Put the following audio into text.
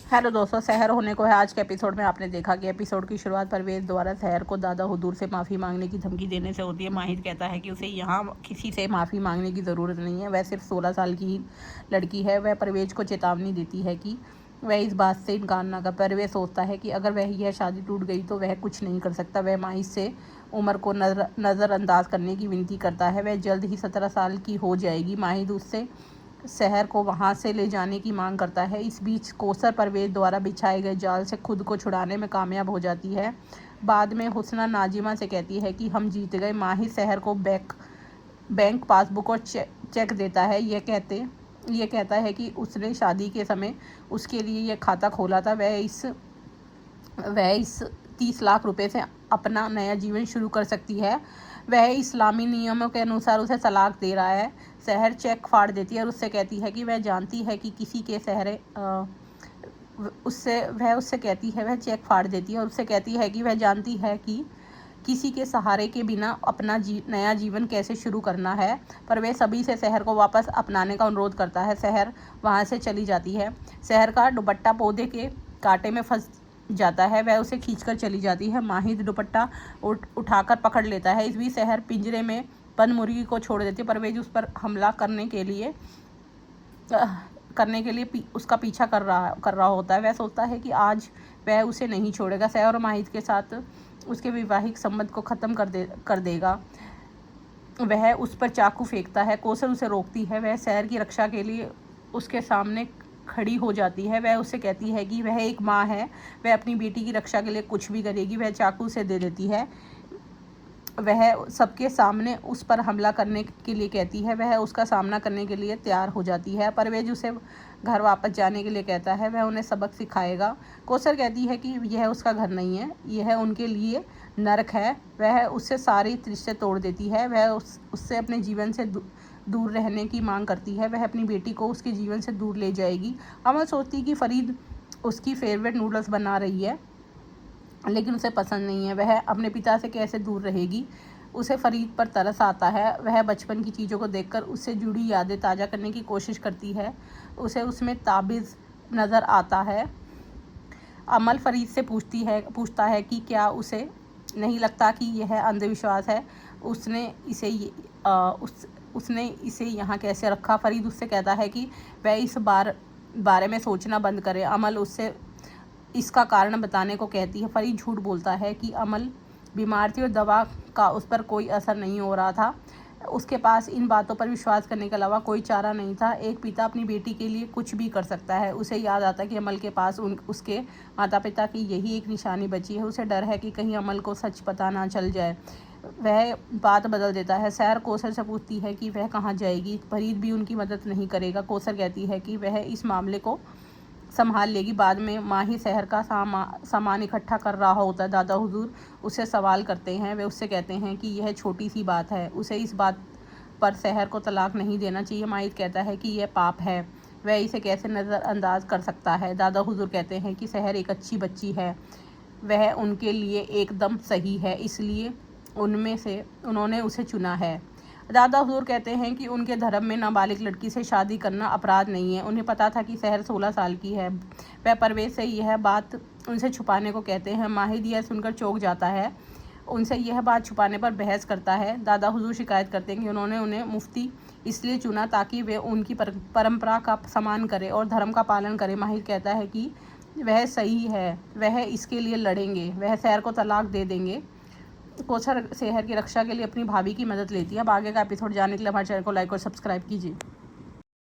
Hello दोस्तों, सहर होने को है। आज के एपिसोड में आपने देखा कि एपिसोड की शुरुआत परवेज़ द्वारा सहर को दादा हुजूर से माफ़ी मांगने की धमकी देने से होती है। माहिर कहता है कि उसे यहाँ किसी से माफ़ी मांगने की ज़रूरत नहीं है, वह सिर्फ 16 साल की ही लड़की है। वह परवेज़ को चेतावनी देती है कि वह इस बात से इनकार ना कर। परवेज़ सोचता है कि अगर वह यह शादी टूट गई तो वह कुछ नहीं कर सकता। वह माहिर से उम्र को नज़रअंदाज करने की विनती करता है। वह जल्द ही 17 साल की हो जाएगी। माहिर उससे शहर को वहां से ले जाने की मांग करता है। इस बीच कौसर परवेज़ द्वारा बिछाए गए जाल से खुद को छुड़ाने में कामयाब हो जाती है। बाद में हुस्ना नाजिमा से कहती है कि हम जीत गए। माहिर शहर को बैंक पासबुक और चेक देता है। यह कहता है कि उसने शादी के समय उसके लिए यह खाता खोला था। वह इस 30 लाख रुपए से अपना नया जीवन शुरू कर सकती है। वह इस्लामी नियमों के अनुसार उसे तलाक दे रहा है। शहर चेक फाड़ देती है और उससे कहती है कि वह जानती है कि किसी के उससे कहती है, वह चेक फाड़ देती है और उससे कहती है कि वह जानती है कि किसी के सहारे के बिना अपना नया जीवन कैसे शुरू करना है। पर वह सभी से शहर को वापस अपनाने का अनुरोध करता है। शहर वहाँ से चली जाती है। शहर का दुपट्टा पौधे के कांटे में फंस जाता है। वह उसे खींचकर चली जाती है। माहिर दुपट्टा उठाकर पकड़ लेता है। इस बीच शहर पिंजरे में बंद मुर्गी को छोड़ देती है। परवेज उस पर हमला करने के लिए उसका पीछा कर रहा होता है। वह सोचता है कि आज वह उसे नहीं छोड़ेगा। शहर और माहिर के साथ उसके वैवाहिक संबंध को ख़त्म कर देगा। वह उस पर चाकू फेंकता है। कौसर उसे रोकती है। वह शहर की रक्षा के लिए उसके सामने खड़ी हो जाती है। वह उससे कहती है कि वह एक माँ है, वह अपनी बेटी की रक्षा के लिए कुछ भी करेगी। वह चाकू उसे दे देती है। वह सबके सामने उस पर हमला करने के लिए कहती है। वह उसका सामना करने के लिए तैयार हो जाती है। परवेज उसे घर वापस जाने के लिए कहता है। वह उन्हें सबक सिखाएगा। कौसर कहती है कि यह उसका घर नहीं है, यह उनके लिए नरक है। वह उससे सारी रिश्ते तोड़ देती है। वह उससे अपने जीवन से दूर रहने की मांग करती है। वह अपनी बेटी को उसके जीवन से दूर ले जाएगी। अमल सोचती कि फरीद उसकी फेवरेट नूडल्स बना रही है, लेकिन उसे पसंद नहीं है। वह अपने पिता से कैसे दूर रहेगी। उसे फरीद पर तरस आता है। वह बचपन की चीज़ों को देखकर उससे जुड़ी यादें ताज़ा करने की कोशिश करती है। उसे उसमें ताबीज़ नज़र आता है। अमल फरीद से पूछता है कि क्या उसे नहीं लगता कि यह अंधविश्वास है। उसने इसे यहाँ कैसे रखा। फरीद उससे कहता है कि वह इस बारे में सोचना बंद करे। अमल उससे इसका कारण बताने को कहती है। फरीद झूठ बोलता है कि अमल बीमार थी और दवा का उस पर कोई असर नहीं हो रहा था। उसके पास इन बातों पर विश्वास करने के अलावा कोई चारा नहीं था। एक पिता अपनी बेटी के लिए कुछ भी कर सकता है। उसे याद आता है कि अमल के पास उसके माता पिता की यही एक निशानी बची है। उसे डर है कि कहीं अमल को सच पता ना चल जाए। वह बात बदल देता है। शहर कौसर से पूछती है कि वह कहाँ जाएगी। फरीद भी उनकी मदद नहीं करेगा। कौसर कहती है कि वह इस मामले को संभाल लेगी। बाद में माही शहर का सामान इकट्ठा कर रहा होता है। दादा हुजूर उससे सवाल करते हैं। वे उससे कहते हैं कि यह छोटी सी बात है, उसे इस बात पर शहर को तलाक नहीं देना चाहिए। माहिर कहता है कि यह पाप है, वह इसे कैसे नज़रअंदाज कर सकता है। दादा हुजूर कहते हैं कि शहर एक अच्छी बच्ची है, वह उनके लिए एकदम सही है, इसलिए उन्होंने उसे चुना है। दादा हुजूर कहते हैं कि उनके धर्म में नाबालिग लड़की से शादी करना अपराध नहीं है। उन्हें पता था कि शहर 16 साल की है। वह परवेज से यह बात उनसे छुपाने को कहते हैं। माहिर यह सुनकर चौंक जाता है। उनसे यह बात छुपाने पर बहस करता है। दादा हुजूर शिकायत करते हैं कि उन्होंने उन्हें मुफ्ती इसलिए चुना ताकि वे उनकी परंपरा का सम्मान करें और धर्म का पालन करें। माहिर कहता है कि वह सही है, वह इसके लिए लड़ेंगे, वह शहर को तलाक दे देंगे। कौसर शहर की रक्षा के लिए अपनी भाभी की मदद लेती है। अब आगे का एपिसोड जानने के लिए हमारे चैनल को लाइक और सब्सक्राइब कीजिए।